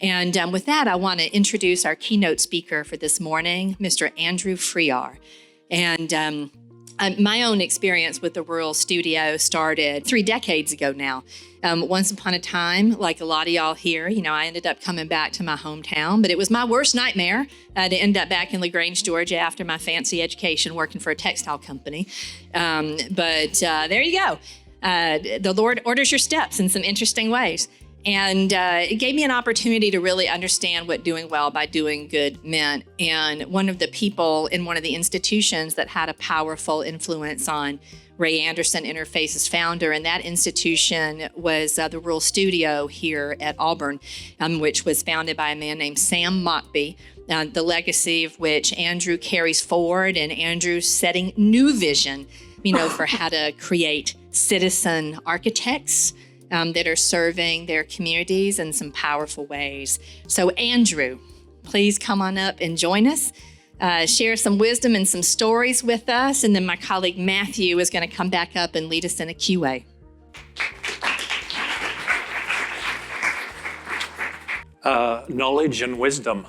And with that, I want to introduce our keynote speaker for this morning, Mr. Andrew Freear. And my own experience with the Rural Studio started 3 decades ago now. Once upon a time, like a lot of y'all here, I ended up coming back to my hometown, but it was my worst nightmare to end up back in LaGrange, Georgia after my fancy education working for a textile company. But there you go. The Lord orders your steps in some interesting ways. And it gave me an opportunity to really understand what doing well by doing good meant. And one of the people in one of the institutions that had a powerful influence on Ray Anderson, Interface's founder, and that institution was the Rural Studio here at Auburn, which was founded by a man named Sam Mockbee, the legacy of which Andrew carries forward, and Andrew's setting new vision, for how to create citizen architects that are serving their communities in some powerful ways. So Andrew, please come on up and join us, share some wisdom and some stories with us, and then my colleague Matthew is going to come back up and lead us in a QA. Knowledge and wisdom.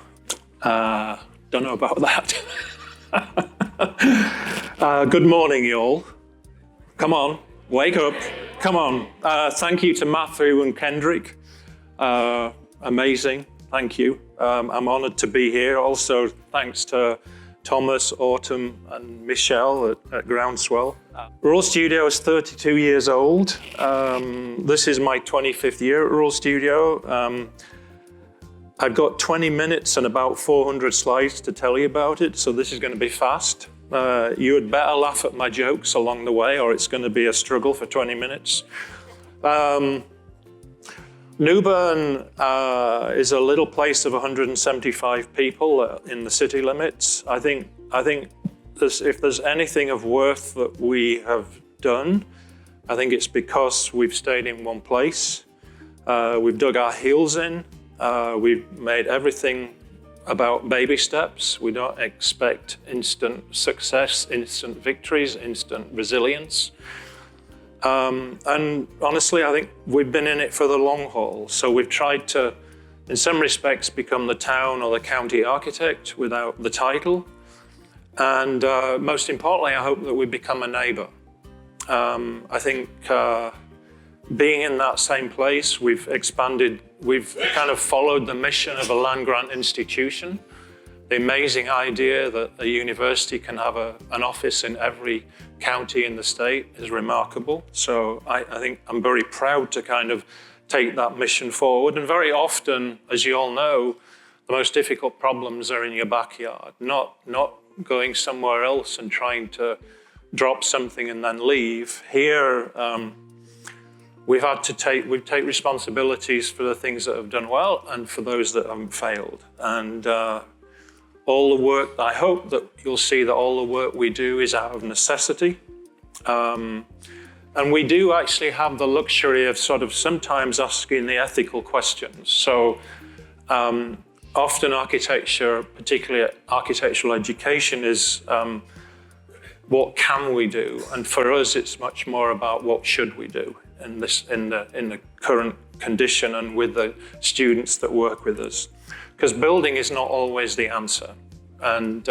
Don't know about that. Good morning, y'all. Come on, wake up. Come on. Thank you to Matthew and Kendrick. Amazing. Thank you. I'm honored to be here. Also, thanks to Thomas, Autumn, and Michelle at Groundswell. Rural Studio is 32 years old. This is my 25th year at Rural Studio. I've got 20 minutes and about 400 slides to tell you about it, so this is going to be fast. You had better laugh at my jokes along the way, or it's going to be a struggle for 20 minutes. Newbern is a little place of 175 people in the city limits. I think if there's anything of worth that we have done, I think it's because we've stayed in one place. We've dug our heels in. We've made everything about baby steps. We don't expect instant success, instant victories, instant resilience. And honestly, I think we've been in it for the long haul. So we've tried to, in some respects, become the town or the county architect without the title. And most importantly, I hope that we become a neighbor. I think being in that same place, we've expanded, we've kind of followed the mission of a land-grant institution. The amazing idea that a university can have an office in every county in the state is remarkable. So I think I'm very proud to kind of take that mission forward. And very often, as you all know, the most difficult problems are in your backyard, not going somewhere else and trying to drop something and then leave. Here, we've take responsibilities for the things that have done well and for those that haven't failed. And all the work, I hope that you'll see that all the work we do is out of necessity. And we do actually have the luxury of sort of sometimes asking the ethical questions. So often architecture, particularly architectural education, is what can we do? And for us, it's much more about what should we do in the current condition and with the students that work with us. Because building is not always the answer. And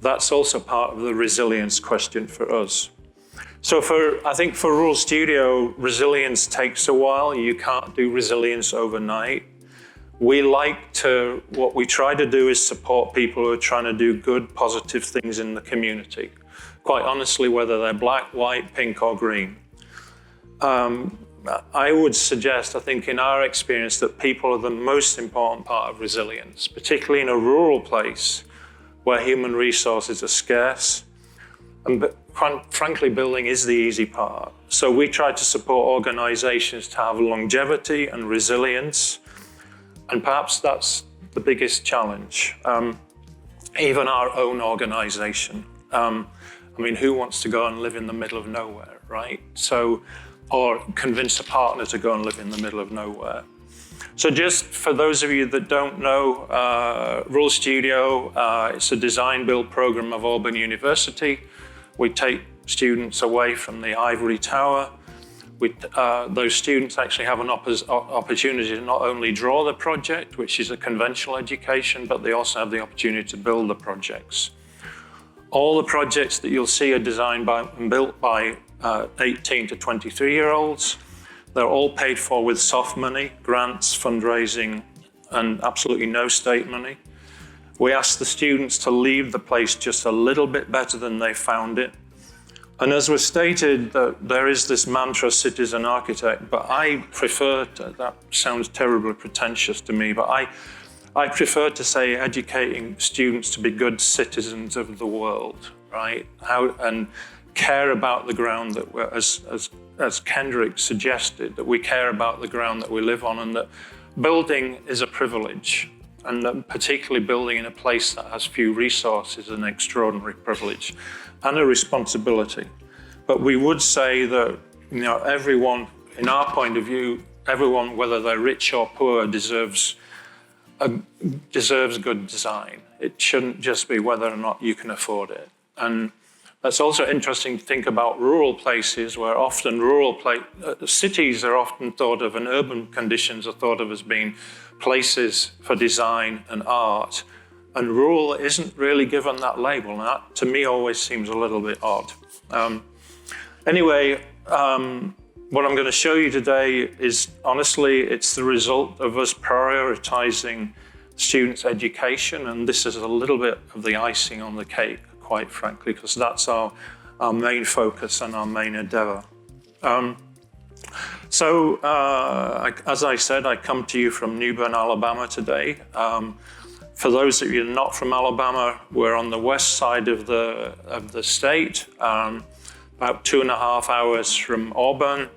that's also part of the resilience question for us. So I think for Rural Studio, resilience takes a while. You can't do resilience overnight. What we try to do is support people who are trying to do good, positive things in the community. Quite honestly, whether they're black, white, pink, or green. I would suggest, I think in our experience, that people are the most important part of resilience, particularly in a rural place where human resources are scarce. And frankly, building is the easy part. So we try to support organizations to have longevity and resilience. And perhaps that's the biggest challenge. Even our own organization. Who wants to go and live in the middle of nowhere, right? Or convince a partner to go and live in the middle of nowhere. So just for those of you that don't know, Rural Studio, it's a design build program of Auburn University. We take students away from the ivory tower. those students actually have an opportunity to not only draw the project, which is a conventional education, but they also have the opportunity to build the projects. All the projects that you'll see are designed and built by 18 to 23-year-olds. They're all paid for with soft money, grants, fundraising, and absolutely no state money. We ask the students to leave the place just a little bit better than they found it. And as was stated, there is this mantra, citizen architect, but I prefer to, that sounds terribly pretentious to me, but I prefer to say educating students to be good citizens of the world, right? And care about the ground that we're, as Kendrick suggested, that we care about the ground that we live on, and that building is a privilege, and that particularly building in a place that has few resources is an extraordinary privilege and a responsibility. But we would say that, you know, everyone, in our point of view, everyone, whether they're rich or poor, deserves good design. It shouldn't just be whether or not you can afford it. And that's also interesting to think about rural places, where often cities are often thought of, and urban conditions are thought of as being places for design and art. And rural isn't really given that label, and that to me always seems a little bit odd. Anyway, what I'm going to show you today is, honestly, it's the result of us prioritizing students' education, and this is a little bit of the icing on the cake, quite frankly, because that's our main focus and our main endeavor. As I said, I come to you from New Bern, Alabama today. For those of you not from Alabama, we're on the west side of the state, about 2.5 hours from Auburn,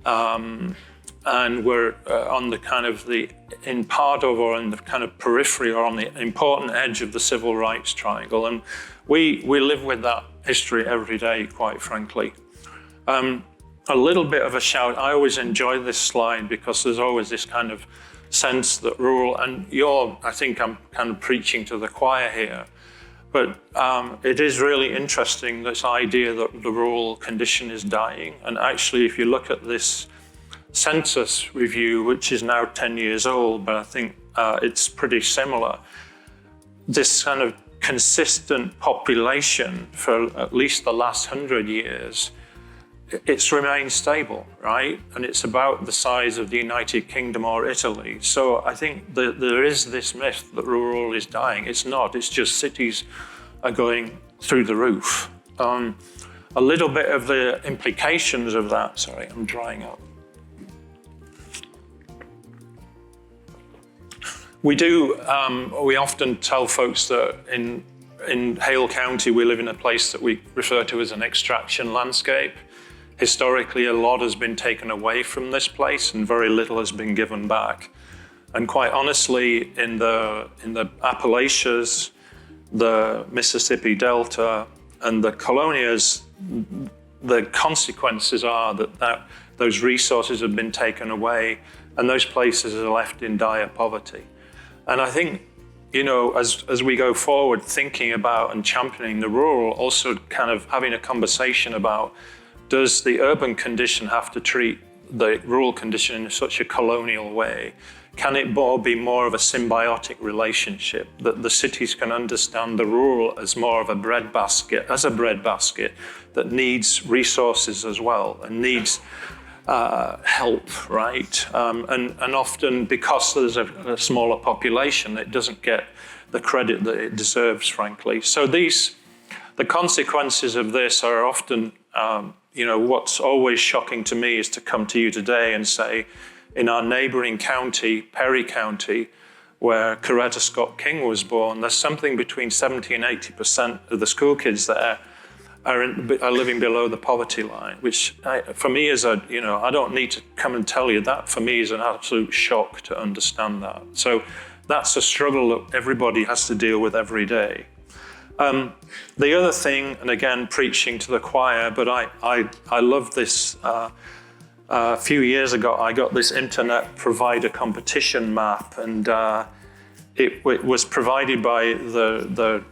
and we're on the kind of in part of, or in the kind of periphery, or on the important edge of the civil rights triangle, and we live with that history every day, quite frankly. A little bit of a shout. I always enjoy this slide because there's always this kind of sense that rural, and I think I'm kind of preaching to the choir here, but it is really interesting, this idea that the rural condition is dying. And actually, if you look at this census review, which is now 10 years old, but I think it's pretty similar, this kind of consistent population for at least the last 100 years, it's remained stable, right? And it's about the size of the United Kingdom or Italy. So I think there is this myth that rural is dying. It's not, it's just cities are going through the roof. A little bit of the implications of that, sorry, I'm drying up. We often tell folks that in Hale County, we live in a place that we refer to as an extraction landscape. Historically, a lot has been taken away from this place and very little has been given back. And quite honestly, in the Appalachians, the Mississippi Delta, and the Colonias, the consequences are that those resources have been taken away and those places are left in dire poverty. And I think, you know, as we go forward thinking about and championing the rural, also kind of having a conversation about, does the urban condition have to treat the rural condition in such a colonial way? Can it be more of a symbiotic relationship, that the cities can understand the rural as more of a breadbasket that needs resources as well and needs help, right? And often, because there's a smaller population, it doesn't get the credit that it deserves, frankly. So the consequences of this are often, you know, what's always shocking to me is to come to you today and say, in our neighboring county, Perry County, where Coretta Scott King was born, there's something between 70 and 80% of the school kids there are living below the poverty line, which for me is I don't need to come and tell you that. For me is an absolute shock to understand that. So that's a struggle that everybody has to deal with every day. The other thing, and again, preaching to the choir, but I love this. A few years ago, I got this internet provider competition map, and it was provided by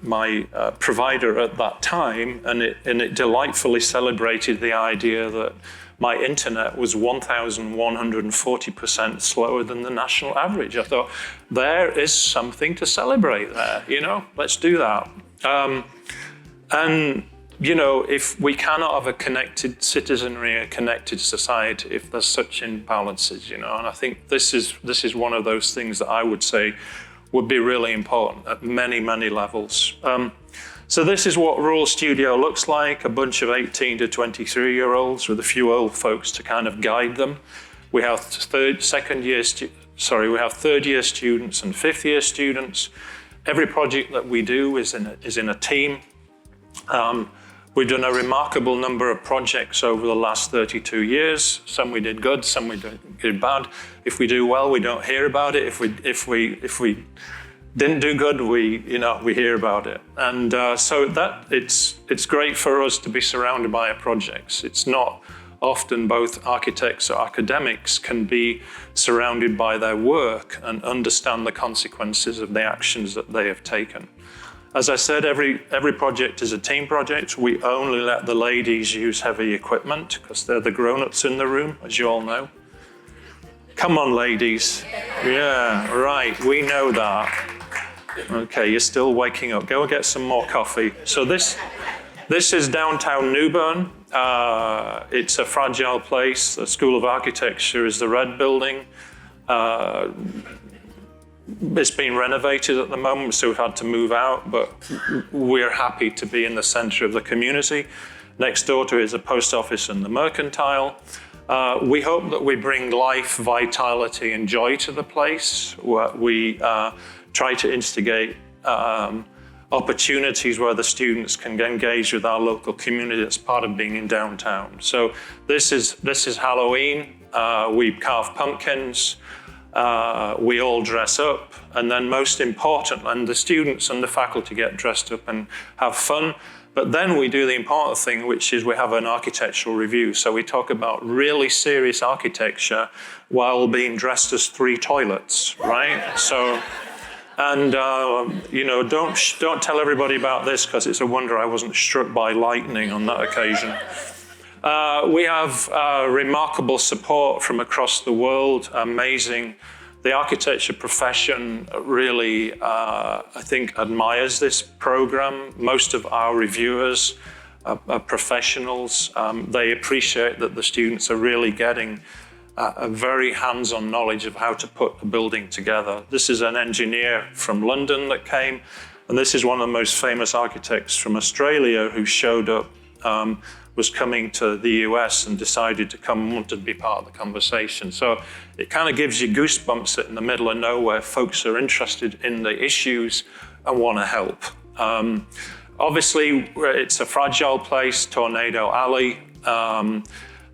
my provider at that time, and it delightfully celebrated the idea that my internet was 1,140% slower than the national average. I thought, there is something to celebrate there, let's do that. And if we cannot have a connected citizenry, a connected society, if there's such imbalances, and I think this is one of those things that I would say would be really important at many, many levels. So this is what Rural Studio looks like, a bunch of 18 to 23-year-olds with a few old folks to kind of guide them. We have third-year students and fifth-year students. Every project that we do is in a team. We've done a remarkable number of projects over the last 32 years. Some we did good, some we did bad. If we do well, we don't hear about it. If we didn't do good, we hear about it. And so that it's great for us to be surrounded by our projects. It's not often both architects or academics can be surrounded by their work and understand the consequences of the actions that they have taken. As I said, every project is a team project. We only let the ladies use heavy equipment because they're the grown-ups in the room, as you all know. Come on, ladies. Yeah, right, we know that. Okay, you're still waking up. Go and get some more coffee. So this is downtown Newbern. It's a fragile place. The School of Architecture is the red building. It's been renovated at the moment, so we've had to move out, but we're happy to be in the center of the community. Next door to it is a post office and the Mercantile. We hope that we bring life, vitality, and joy to the place. We try to instigate opportunities where the students can engage with our local community as part of being in downtown. So this is Halloween. We carve pumpkins. We all dress up, and then most important, and the students and the faculty get dressed up and have fun. But then we do the important thing, which is we have an architectural review. So we talk about really serious architecture while being dressed as 3 toilets, right? So, and don't tell everybody about this because it's a wonder I wasn't struck by lightning on that occasion. We have remarkable support from across the world, amazing. The architecture profession really, I think, admires this program. Most of our reviewers are professionals. They appreciate that the students are really getting a very hands-on knowledge of how to put a building together. This is an engineer from London that came, and this is one of the most famous architects from Australia who showed up, was coming to the US and decided to come and wanted to be part of the conversation. So it kind of gives you goosebumps that in the middle of nowhere, folks are interested in the issues and want to help. Obviously, it's a fragile place, Tornado Alley.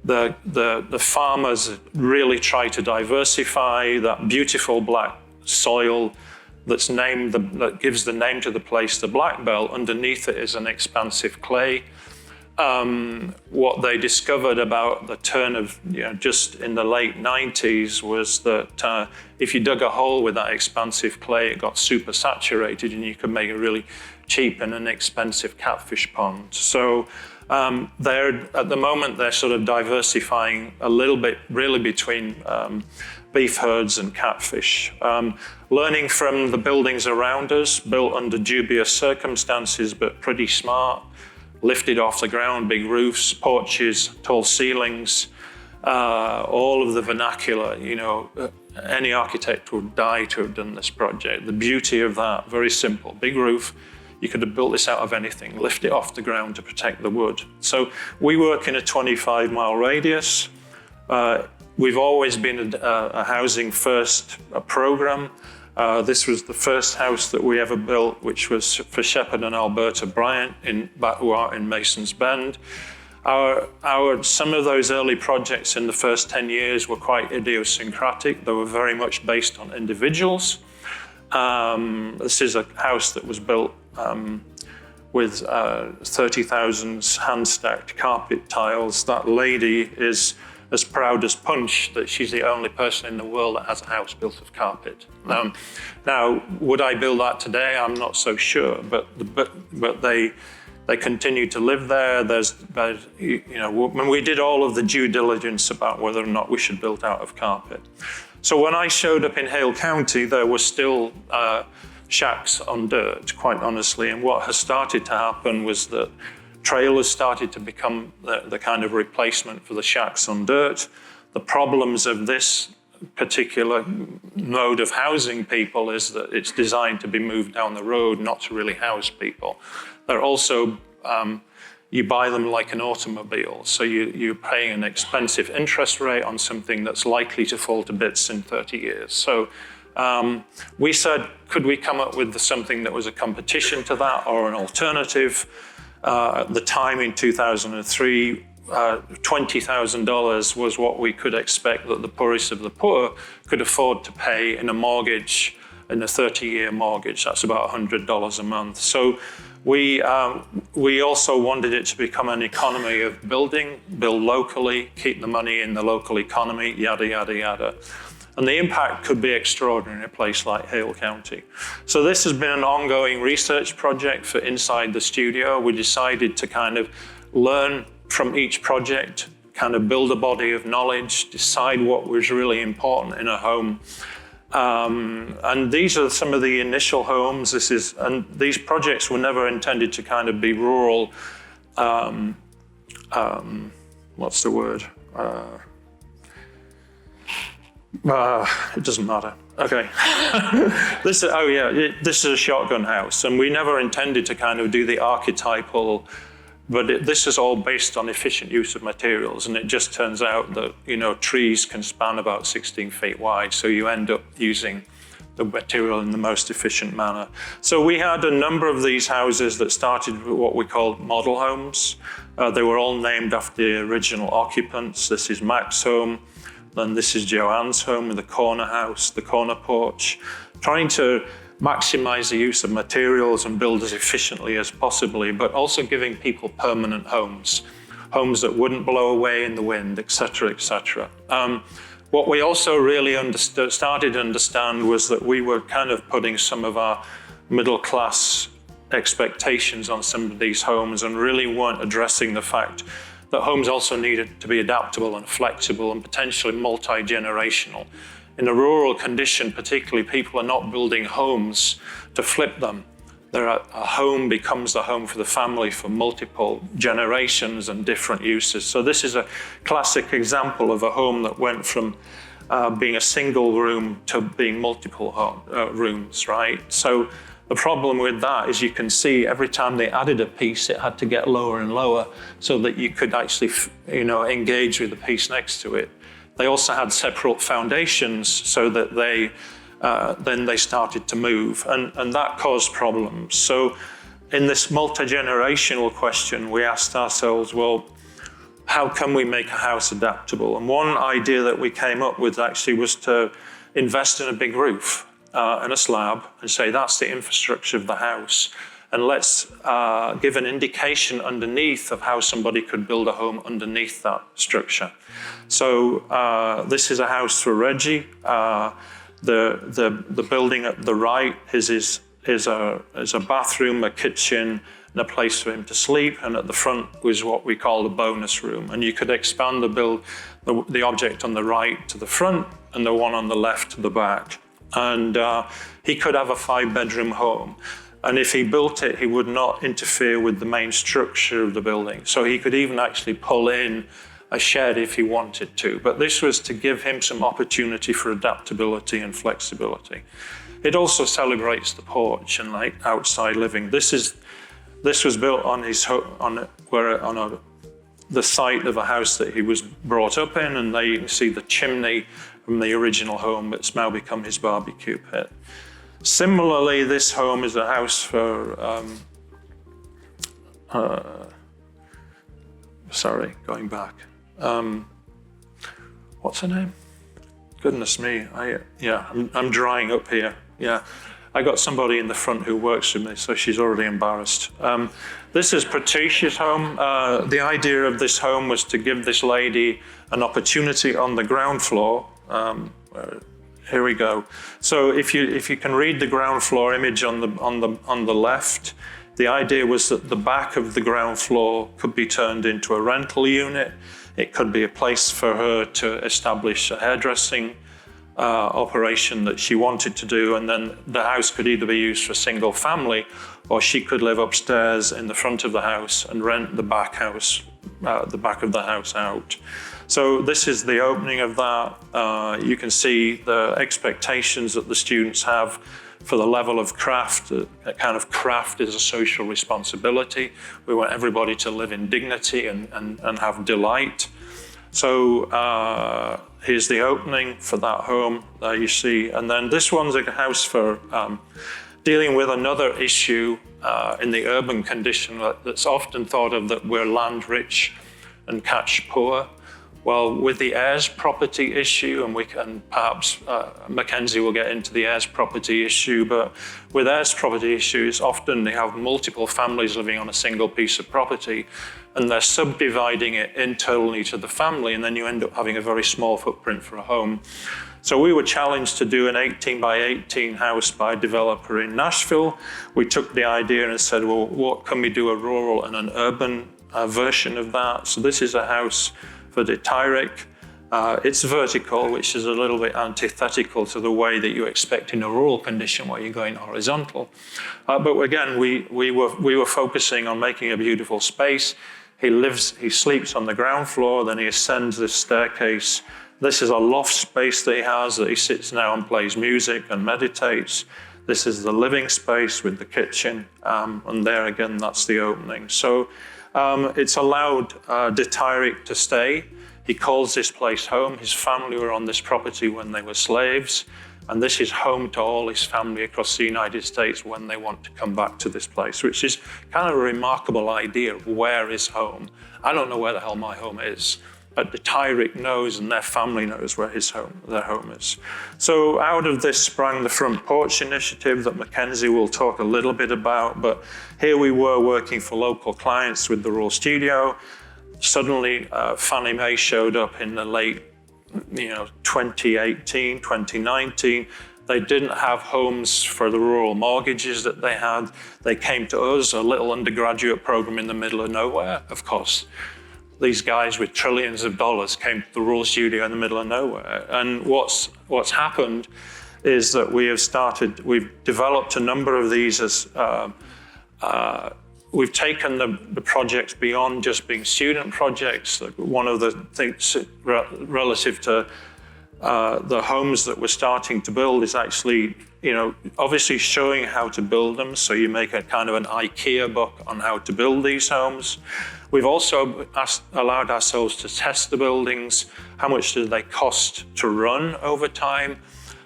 The farmers really try to diversify that beautiful black soil that gives the name to the place, the Black Belt. Underneath it is an expansive clay. What they discovered about the turn of, just in the late 90s was that if you dug a hole with that expansive clay, it got super saturated and you could make a really cheap and inexpensive catfish pond. So at the moment, they're sort of diversifying a little bit really between beef herds and catfish. Learning from the buildings around us, built under dubious circumstances, but pretty smart. Lifted off the ground, big roofs, porches, tall ceilings, all of the vernacular. Any architect would die to have done this project. The beauty of that, very simple, big roof. You could have built this out of anything, lift it off the ground to protect the wood. So we work in a 25-mile radius. We've always been a housing first program. This was the first house that we ever built, which was for Shepard and Alberta Bryant, who are in Mason's Bend. Some of those early projects in the first 10 years were quite idiosyncratic. They were very much based on individuals. This is a house that was built with 30,000 hand-stacked carpet tiles. That lady is as proud as punch that she's the only person in the world that has a house built of carpet. Now, would I build that today? I'm not so sure, but they They continue to live there. When we did all of the due diligence about whether or not we should build out of carpet. So when I showed up in Hale County, there were still shacks on dirt, quite honestly. And what has started to happen was that trailers started to become the kind of replacement for the shacks on dirt. The problems of this particular mode of housing people is that it's designed to be moved down the road, not to really house people. They're also, you buy them like an automobile. So you're paying an expensive interest rate on something that's likely to fall to bits in 30 years. So we said, could we come up with something that was a competition to that or an alternative? At the time in 2003, $20,000 was what we could expect that the poorest of the poor could afford to pay in a mortgage, in a 30-year mortgage. That's about $100 a month. So we also wanted it to become an economy of build locally, keep the money in the local economy, yada, yada, yada. And the impact could be extraordinary in a place like Hale County. So this has been an ongoing research project for inside the studio. We decided to kind of learn from each project, kind of build a body of knowledge, decide what was really important in a home. And these are some of the initial homes. And these projects were never intended to kind of be rural, what's the word? It doesn't matter. Okay. This is a shotgun house. And we never intended to kind of do the archetypal, but this is all based on efficient use of materials. And it just turns out that, trees can span about 16 feet wide. So you end up using the material in the most efficient manner. So we had a number of these houses that started with what we called model homes. They were all named after the original occupants. This is Mac's home. Then this is Joanne's home with the corner house, the corner porch, trying to maximize the use of materials and build as efficiently as possibly, but also giving people permanent homes that wouldn't blow away in the wind, et cetera, et cetera. What we also really started to understand was that we were kind of putting some of our middle class expectations on some of these homes and really weren't addressing the fact that homes also needed to be adaptable and flexible and potentially multi-generational. In a rural condition, particularly, people are not building homes to flip them. A home becomes the home for the family for multiple generations and different uses. So this is a classic example of a home that went from being a single room to being multiple rooms, right? So the problem with that is you can see every time they added a piece, it had to get lower and lower so that you could actually, engage with the piece next to it. They also had separate foundations so that then they started to move, and that caused problems. So in this multi-generational question, we asked ourselves, well, how can we make a house adaptable? And one idea that we came up with actually was to invest in a big roof and a slab and say that's the infrastructure of the house. And let's give an indication underneath of how somebody could build a home underneath that structure. So this is a house for Reggie. The building at the right is a bathroom, a kitchen, and a place for him to sleep. And at the front was what we call the bonus room. And you could expand the object on the right to the front and the one on the left to the back. And he could have a 5-bedroom home. And if he built it, he would not interfere with the main structure of the building. So he could even actually pull in a shed if he wanted to. But this was to give him some opportunity for adaptability and flexibility. It also celebrates the porch and outside living. This was built on the site of a house that he was brought up in, and there you can see the chimney from the original home that's now become his barbecue pit. Similarly, this home is a house for, going back. What's her name? Goodness me, I'm drying up here. Yeah, I got somebody in the front who works with me, so she's already embarrassed. This is Patricia's home. The idea of this home was to give this lady an opportunity on the ground floor. Here we go. So if you can read the ground floor image on the left, The idea was that the back of the ground floor could be turned into a rental unit. It could be a place for her to establish a hairdressing operation that she wanted to do, and then the house could either be used for single family, or she could live upstairs in the front of the house and rent the back of the house out. So this is the opening of that. You can see the expectations that the students have for the level of craft. That kind of craft is a social responsibility. We want everybody to live in dignity and have delight. So here's the opening for that home there you see. And then this one's a house for dealing with another issue in the urban condition that's often thought of, that we're land rich and catch poor. Well, with the heirs property issue, and we can perhaps Mackenzie will get into the heirs property issue, but with heirs property issues, often they have multiple families living on a single piece of property, and they're subdividing it internally to the family, and then you end up having a very small footprint for a home. So we were challenged to do an 18 by 18 house by a developer in Nashville. We took the idea and said, well, what can we do, a rural and an urban version of that? So this is a house for the Tyrek. It's vertical, which is a little bit antithetical to the way that you expect in a rural condition where you're going horizontal. But again, we were focusing on making a beautiful space. He sleeps on the ground floor, then he ascends this staircase. This is a loft space that he has, that he sits now and plays music and meditates. This is the living space with the kitchen, and there again, that's the opening. So it's allowed de Tyrek to stay. He calls this place home. His family were on this property when they were slaves, and this is home to all his family across the United States when they want to come back to this place, which is kind of a remarkable idea of where is home. I don't know where the hell my home is, but the Tyrek knows, and their family knows where their home is. So out of this sprang the Front Porch Initiative that Mackenzie will talk a little bit about, but here we were working for local clients with the Rural Studio. Suddenly, Fannie Mae showed up in the late 2018, 2019. They didn't have homes for the rural mortgages that they had. They came to us, a little undergraduate program in the middle of nowhere, of course. These guys with trillions of dollars came to the Rural Studio in the middle of nowhere. And what's happened is that we've developed a number of these as, we've taken the projects beyond just being student projects. One of the things relative to the homes that we're starting to build is actually, obviously showing how to build them. So you make a kind of an IKEA book on how to build these homes. We've also allowed ourselves to test the buildings. How much do they cost to run over time?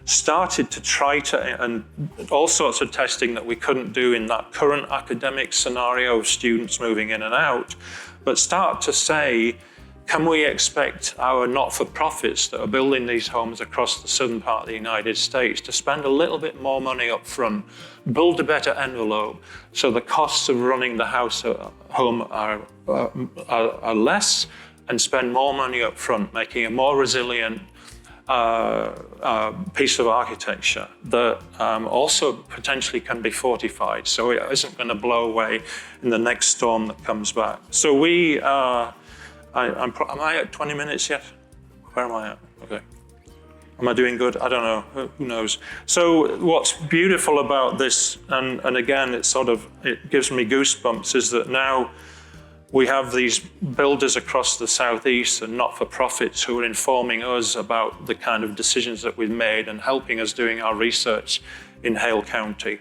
Started to try to, and all sorts of testing that we couldn't do in that current academic scenario of students moving in and out, but start to say, can we expect our not-for-profits that are building these homes across the southern part of the United States to spend a little bit more money up front, build a better envelope, so the costs of running the home are less, and spend more money up front, making a more resilient piece of architecture that also potentially can be fortified, so it isn't going to blow away in the next storm that comes back. So we, am I at 20 minutes yet? Where am I at? Okay. Am I doing good? I don't know. Who knows? So what's beautiful about this, and again, it gives me goosebumps, is that now we have these builders across the Southeast and not-for-profits who are informing us about the kind of decisions that we've made and helping us doing our research in Hale County.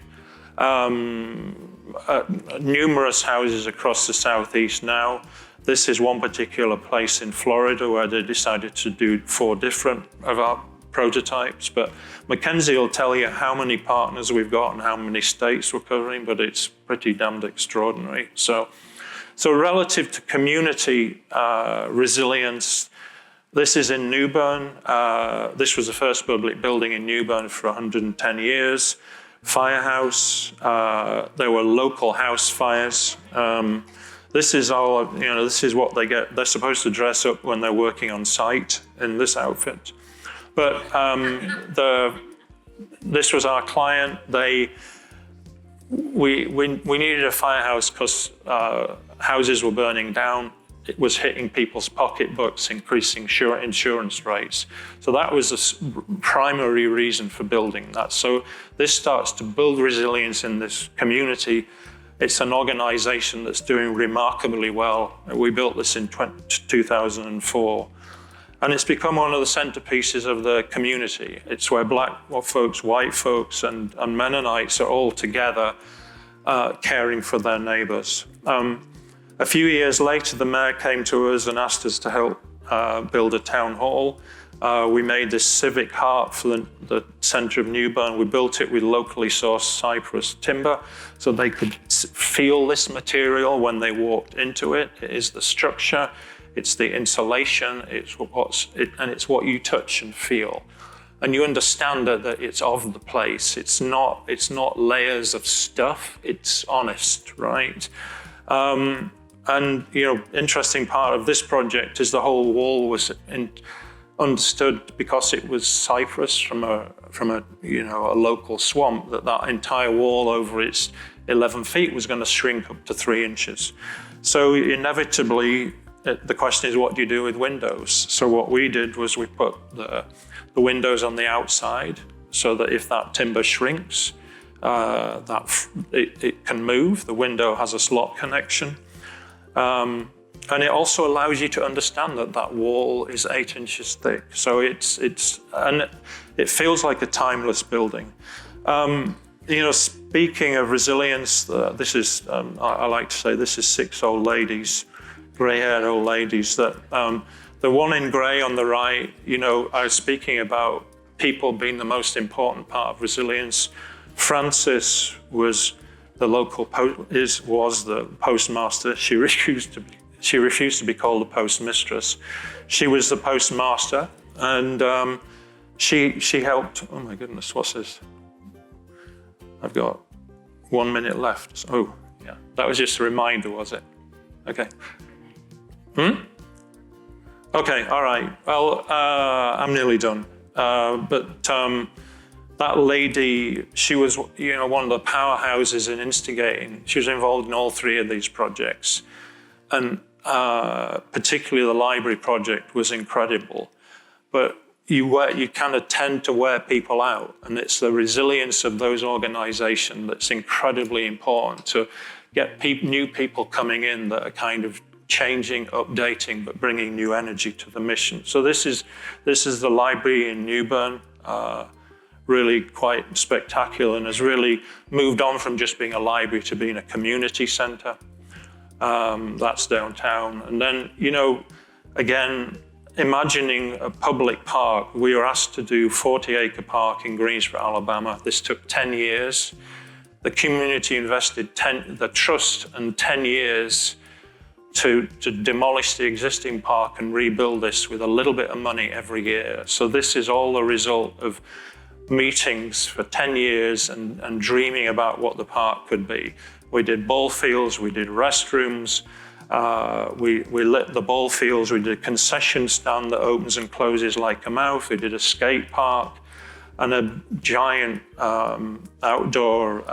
Numerous houses across the Southeast now. This is one particular place in Florida where they decided to do 4 different of our prototypes, but Mackenzie will tell you how many partners we've got and how many states we're covering, but it's pretty damned extraordinary. So relative to community resilience, this is in Newbern. This was the first public building in Newbern for 110 years. Firehouse, there were local house fires. This is all, this is what they get. They're supposed to dress up when they're working on site in this outfit. But this was our client. we needed a firehouse because houses were burning down. It was hitting people's pocketbooks, increasing insurance rates. So that was the primary reason for building that. So this starts to build resilience in this community. It's an organization that's doing remarkably well. We built this in 2004. And it's become one of the centerpieces of the community. It's where black folks, white folks, and Mennonites are all together caring for their neighbors. A few years later, the mayor came to us and asked us to help build a town hall. We made this civic heart for the center of New Bern. We built it with locally sourced cypress timber so they could feel this material when they walked into it. It is the structure, it's the insulation, and it's what you touch and feel. And you understand that it's of the place. It's not layers of stuff, it's honest, right? And interesting part of this project is the whole wall was understood because it was cypress from a local swamp, that entire wall over its 11 feet was going to shrink up to 3 inches. So inevitably, the question is, what do you do with windows? So what we did was we put the windows on the outside so that if that timber shrinks, it can move. The window has a slot connection. And it also allows you to understand that wall is 8 inches thick. So it feels like a timeless building. Speaking of resilience, this is, I like to say, this is 6 old ladies, gray-haired old ladies. The one in gray on the right, I was speaking about people being the most important part of resilience. Frances was the postmaster. She refused to be called the postmistress. She was the postmaster, and she helped. Oh my goodness, what's this? I've got 1 minute left. Oh, yeah, that was just a reminder, was it? Okay. Okay, all right. Well, I'm nearly done. But that lady, she was, one of the powerhouses in instigating. She was involved in all 3 of these projects. And particularly the library project was incredible. But you kind of tend to wear people out. And it's the resilience of those organizations that's incredibly important to get new people coming in that are kind of changing, updating, but bringing new energy to the mission. So this is the library in New Bern. Really quite spectacular, and has really moved on from just being a library to being a community center. That's downtown. And then, again, imagining a public park, we were asked to do 40-acre park in Greensboro, Alabama. This took 10 years. The community invested the trust and 10 years to demolish the existing park and rebuild this with a little bit of money every year. So this is all the result of meetings for 10 years and dreaming about what the park could be. We did ball fields, we did restrooms, we lit the ball fields, we did a concession stand that opens and closes like a mouth, we did a skate park, and a giant outdoor,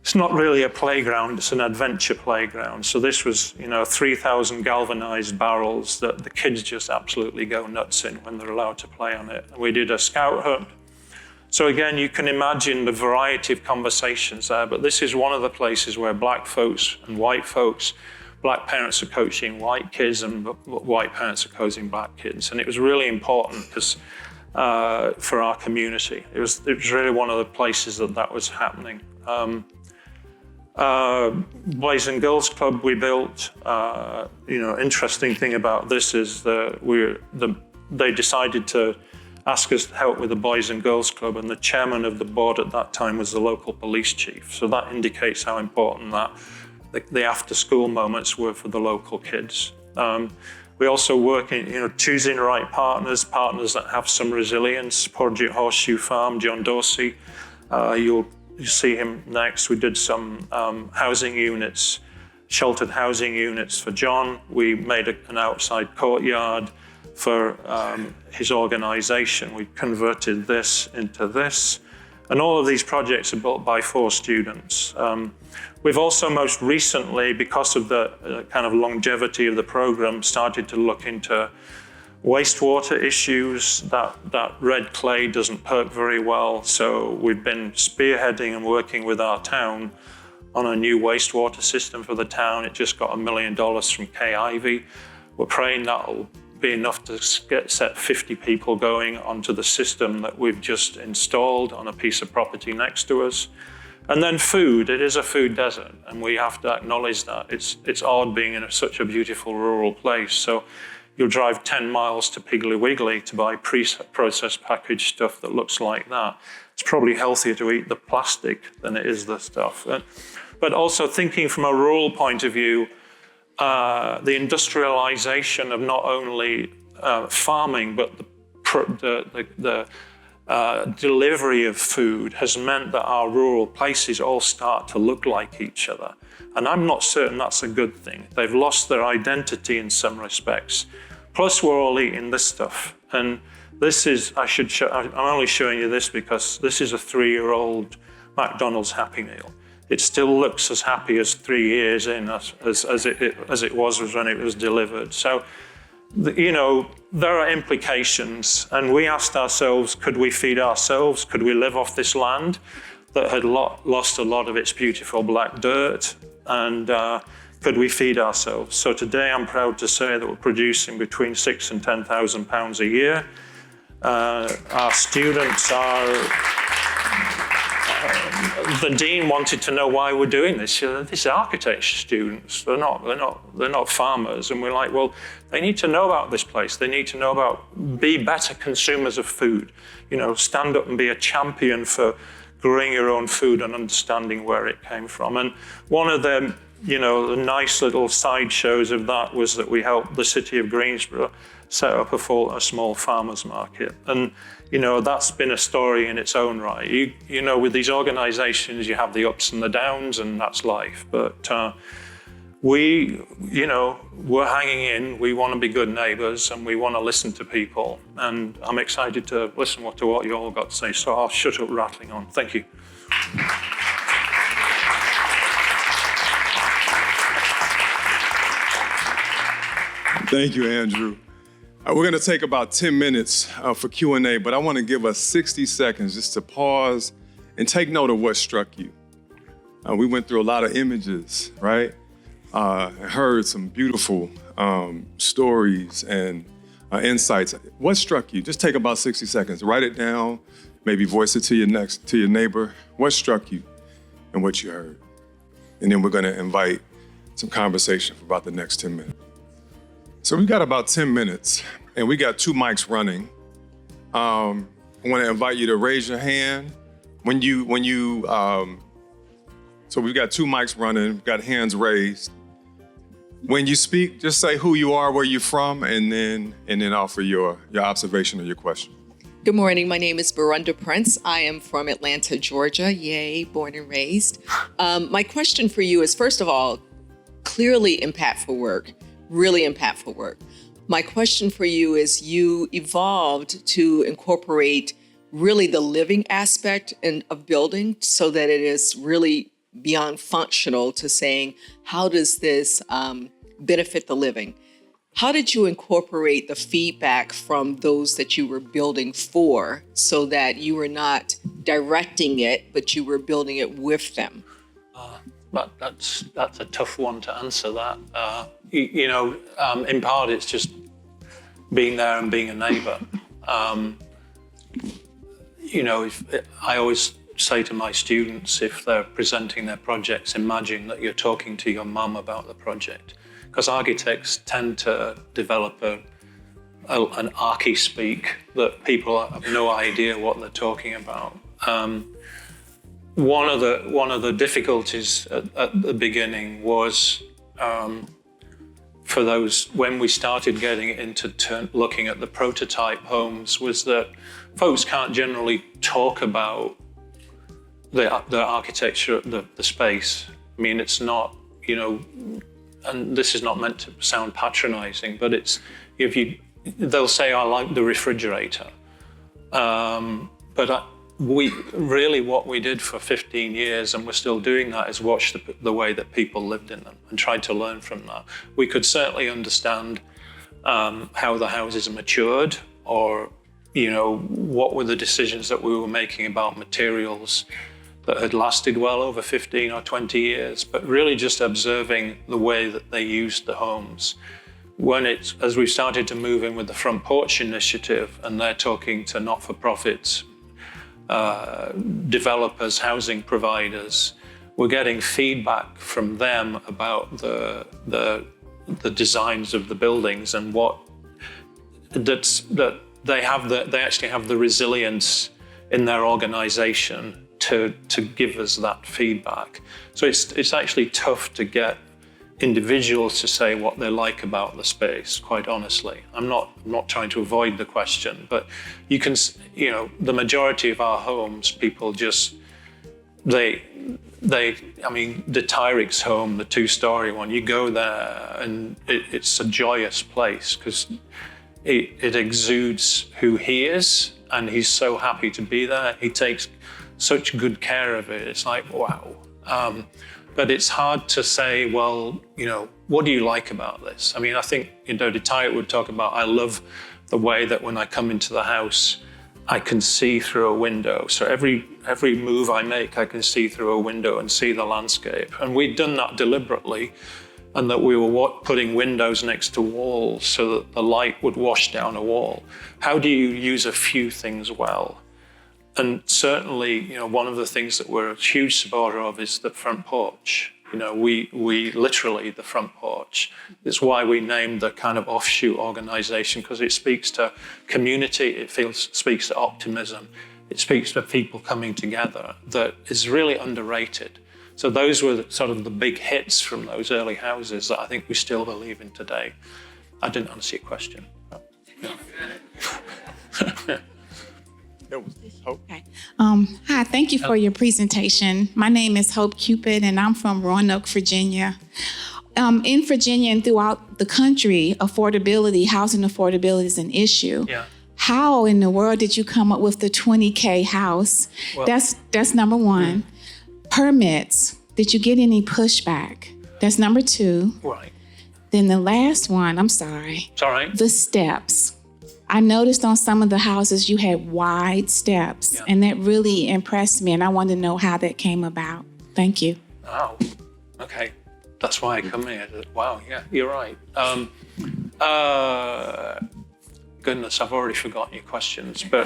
it's not really a playground, it's an adventure playground. So this was, 3,000 galvanized barrels that the kids just absolutely go nuts in when they're allowed to play on it. We did a scout hut. So again, you can imagine the variety of conversations there, but this is one of the places where black folks and white folks, black parents are coaching white kids and white parents are coaching black kids. And it was really important because for our community, it was really one of the places that was happening. Boys and Girls Club we built. Interesting thing about this is they decided to ask us to help with the Boys and Girls Club, and the chairman of the board at that time was the local police chief. So that indicates how important that the after-school moments were for the local kids. We also work in choosing the right partners that have some resilience. Project Horseshoe Farm, John Dorsey, you'll see him next. We did some housing units, sheltered housing units for John. We made an outside courtyard for his organization. We converted this into this. And all of these projects are built by 4 students. We've also most recently, because of the kind of longevity of the program, started to look into wastewater issues. That red clay doesn't perk very well, so we've been spearheading and working with our town on a new wastewater system for the town. It just got $1 million from Kay Ivey. We're praying that'll be enough to set 50 people going onto the system that we've just installed on a piece of property next to us. And then food, it is a food desert, and we have to acknowledge that. It's odd being in such a beautiful rural place. So you'll drive 10 miles to Piggly Wiggly to buy processed packaged stuff that looks like that. It's probably healthier to eat the plastic than it is the stuff. But also thinking from a rural point of view, the industrialization of not only farming, but the delivery of food has meant that our rural places all start to look like each other. And I'm not certain that's a good thing. They've lost their identity in some respects. Plus, we're all eating this stuff. And this is, I'm only showing you this because this is a 3-year-old McDonald's Happy Meal. It still looks as happy as 3 years in as it was when it was delivered. So, there are implications, and we asked ourselves, could we feed ourselves? Could we live off this land that had lost a lot of its beautiful black dirt? And could we feed ourselves? So today I'm proud to say that we're producing between 6,000 and 10,000 pounds a year. Our students the dean wanted to know why we're doing this. These are architecture students. They're not farmers. And we're like, well, they need to know about this place. They need to know be better consumers of food. Stand up and be a champion for growing your own food and understanding where it came from. And one of the nice little sideshows of that was that we helped the city of Greensboro set up a small farmers market. And that's been a story in its own right. With these organizations, you have the ups and the downs, and that's life. But we're hanging in. We want to be good neighbors, and we want to listen to people. And I'm excited to listen to what you all got to say. So I'll shut up rattling on. Thank you. Thank you, Andrew. We're going to take about 10 minutes for Q&A, but I want to give us 60 seconds just to pause and take note of what struck you. We went through a lot of images, right? And heard some beautiful stories and insights. What struck you? Just take about 60 seconds. Write it down, maybe voice it to your neighbor. What struck you and what you heard? And then we're going to invite some conversation for about the next 10 minutes. So we got about 10 minutes, and we got 2 mics running. I want to invite you to raise your hand so we've got 2 mics running, got hands raised. When you speak, just say who you are, where you're from, and then offer your observation or your question. Good morning. My name is Verunda Prince. I am from Atlanta, Georgia. Yay, born and raised. My question for you is, first of all, clearly impactful work. Really impactful work. My question for you is, you evolved to incorporate really the living aspect of building so that it is really beyond functional to saying, how does this benefit the living? How did you incorporate the feedback from those that you were building for so that you were not directing it, but you were building it with them? That's a tough one to answer that. In part, it's just being there and being a neighbor. I always say to my students, if they're presenting their projects, imagine that you're talking to your mum about the project. Because architects tend to develop an archi-speak that people have no idea what they're talking about. One of the difficulties at the beginning was for those, when we started getting into looking at the prototype homes, was that folks can't generally talk about the architecture, the space. I mean, it's not, and this is not meant to sound patronizing, but it's, they'll say, I like the refrigerator. But what we did for 15 years, and we're still doing that, is watch the way that people lived in them and try to learn from that. We could certainly understand how the houses matured, or what were the decisions that we were making about materials that had lasted well over 15 or 20 years, but really just observing the way that they used the homes. As we started to move in with the Front Porch Initiative, and they're talking to not-for-profits, developers, housing providers, we're getting feedback from them about the designs of the buildings and that they actually have the resilience in their organization to give us that feedback. So it's actually tough to get individuals to say what they like about the space, quite honestly. I'm not trying to avoid the question, but you can, the majority of our homes, people just, the Tyrik's home, the 2-story one, you go there and it's a joyous place because it exudes who he is, and he's so happy to be there. He takes such good care of it. It's like, wow. But it's hard to say, well, what do you like about this? I think, Tyrik would talk about, I love the way that when I come into the house, I can see through a window. So every move I make, I can see through a window and see the landscape. And we'd done that deliberately, and that we were putting windows next to walls so that the light would wash down a wall. How do you use a few things well? And certainly, one of the things that we're a huge supporter of is the front porch. We literally, the front porch. It's why we named the kind of offshoot organization, because it speaks to community, it speaks to optimism, it speaks to people coming together, that is really underrated. So those were sort of the big hits from those early houses that I think we still believe in today. I didn't answer your question. Okay. Hi, thank you for your presentation. My name is Hope Cupid, and I'm from Roanoke, Virginia. In Virginia and throughout the country, housing affordability is an issue. Yeah. How in the world did you come up with the 20K house? Well, that's number one. Permits, did you get any pushback? That's number two. Right. Then the last one, I'm sorry. It's all right. The steps. I noticed on some of the houses you had wide steps, and that really impressed me, and I wanted to know how that came about. Thank you. Wow. Okay. That's why I come here. Wow. Yeah, you're right. Goodness, I've already forgotten your questions, but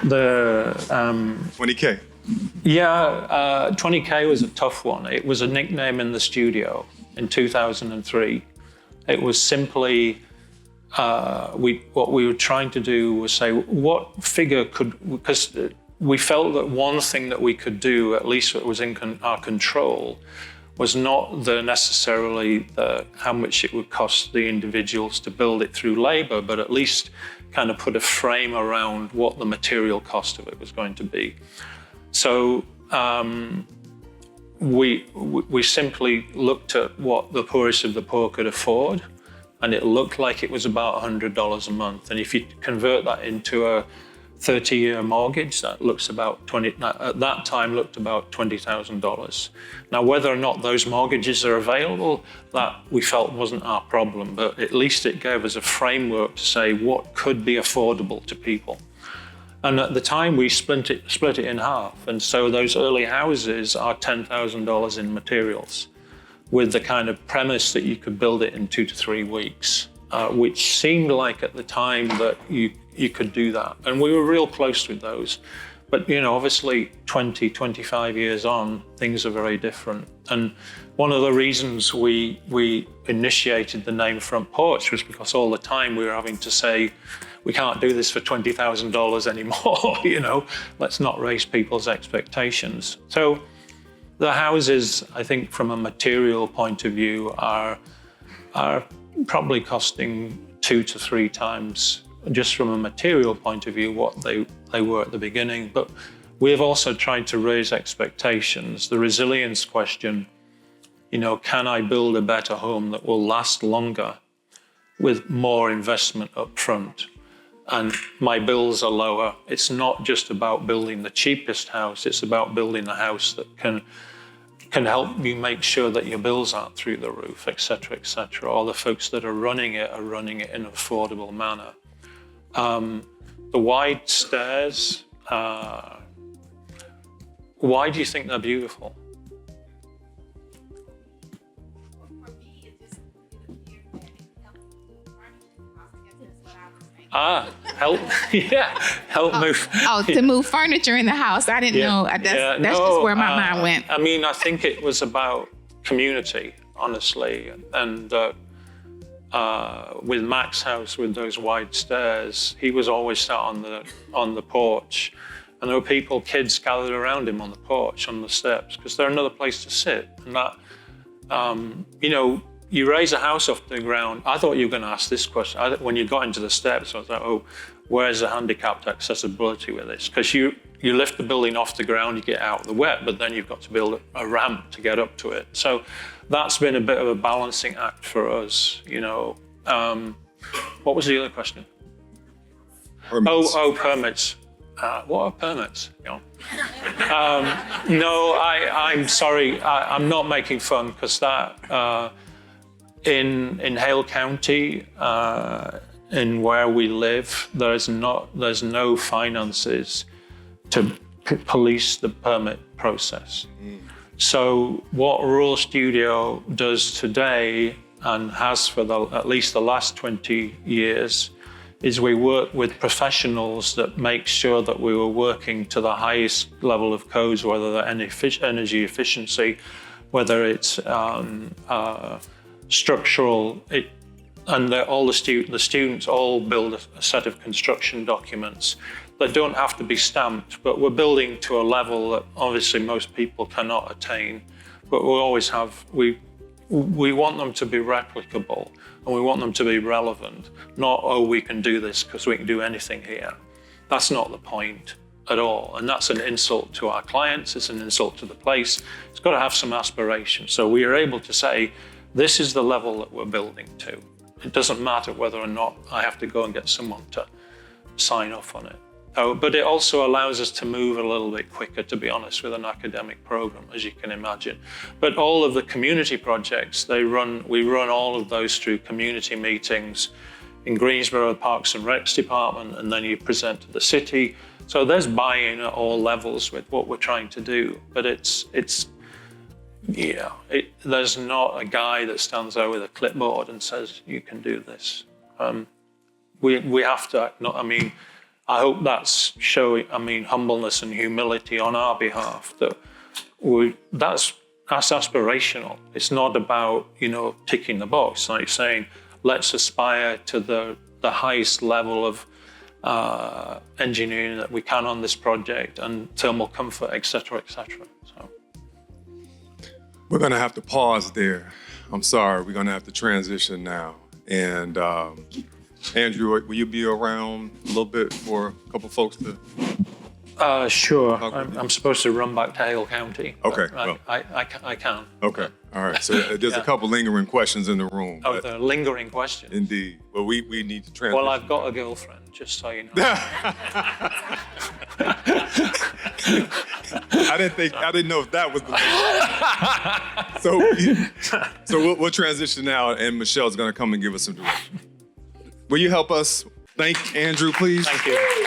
the 20K. Yeah, 20K was a tough one. It was a nickname in the studio in 2003. It was simply, what we were trying to do was say, what figure because we felt that one thing that we could do, at least that was in our control, was not necessarily how much it would cost the individuals to build it through labor, but at least kind of put a frame around what the material cost of it was going to be. So we simply looked at what the poorest of the poor could afford, and it looked like it was about $100 a month. And if you convert that into a 30-year mortgage, that looks about at that time looked about $20,000. Now, whether or not those mortgages are available, that we felt wasn't our problem, but at least it gave us a framework to say what could be affordable to people. And at the time, we split it in half. And so those early houses are $10,000 in materials, with the kind of premise that you could build it in 2 to 3 weeks, which seemed like at the time that you could do that. And we were real close with those. But, obviously 20, 25 years on, things are very different. And one of the reasons we initiated the name Front Porch was because all the time we were having to say, we can't do this for $20,000 anymore, let's not raise people's expectations. So the houses, I think from a material point of view, are probably costing 2 to 3 times, just from a material point of view, what they were at the beginning. But we have also tried to raise expectations. The resilience question, can I build a better home that will last longer with more investment up front? and my bills are lower. It's not just about building the cheapest house, it's about building a house that can help you make sure that your bills aren't through the roof, et cetera, or the folks that are running it in an affordable manner. The wide stairs, why do you think they're beautiful? Help move. To move furniture in the house. I didn't know. That's just where my mind went. I mean, I think it was about community, honestly. And with Mac's house, with those wide stairs, he was always sat on the porch. And there were kids gathered around him on the porch, on the steps, because they're another place to sit. And that, you raise a house off the ground. I thought you were going to ask this question. When you got into the steps, I was like, oh, where's the handicapped accessibility with this? Because you lift the building off the ground, you get out of the wet, but then you've got to build a ramp to get up to it. So that's been a bit of a balancing act for us, What was the other question? Permits. Permits. What are permits? No, I'm sorry. I'm not making fun, because that... In Hale County, in where we live, there's no finances to police the permit process. So what Rural Studio does today, and has for at least the last 20 years, is we work with professionals that make sure that we were working to the highest level of codes, whether they're energy efficiency, whether it's structural, and all the students all build a set of construction documents that don't have to be stamped, but we're building to a level that obviously most people cannot attain. But we want them to be replicable, and we want them to be relevant. Not, oh, we can do this because we can do anything here. That's not the point at all, and that's an insult to our clients. It's an insult to the place. It's got to have some aspiration. So we are able to say, this is the level that we're building to. It doesn't matter whether or not I have to go and get someone to sign off on it. But it also allows us to move a little bit quicker, to be honest, with an academic program, as you can imagine. But all of the community projects, we run all of those through community meetings in Greensboro Parks and Recs Department, and then you present to the city. So there's buy-in at all levels with what we're trying to do. But there's not a guy that stands there with a clipboard and says, you can do this. We have to, I hope that's showing, humbleness and humility on our behalf, that's aspirational. It's not about, ticking the box, like saying, let's aspire to the highest level of engineering that we can on this project, and thermal comfort, et cetera, So. We're going to have to pause there. I'm sorry. We're going to have to transition now. And Andrew, will you be around a little bit for a couple folks to? Sure. I'm supposed to run back to Hale County. Okay. I can. Okay. All right. So there's a couple lingering questions in the room. Oh, the lingering questions. Indeed. Well, we need to transition. Well, I've got a girlfriend, just so you know. I didn't know if that was the So we'll transition now, and Michelle's going to come and give us some direction. Will you help us thank Andrew, please? Thank you.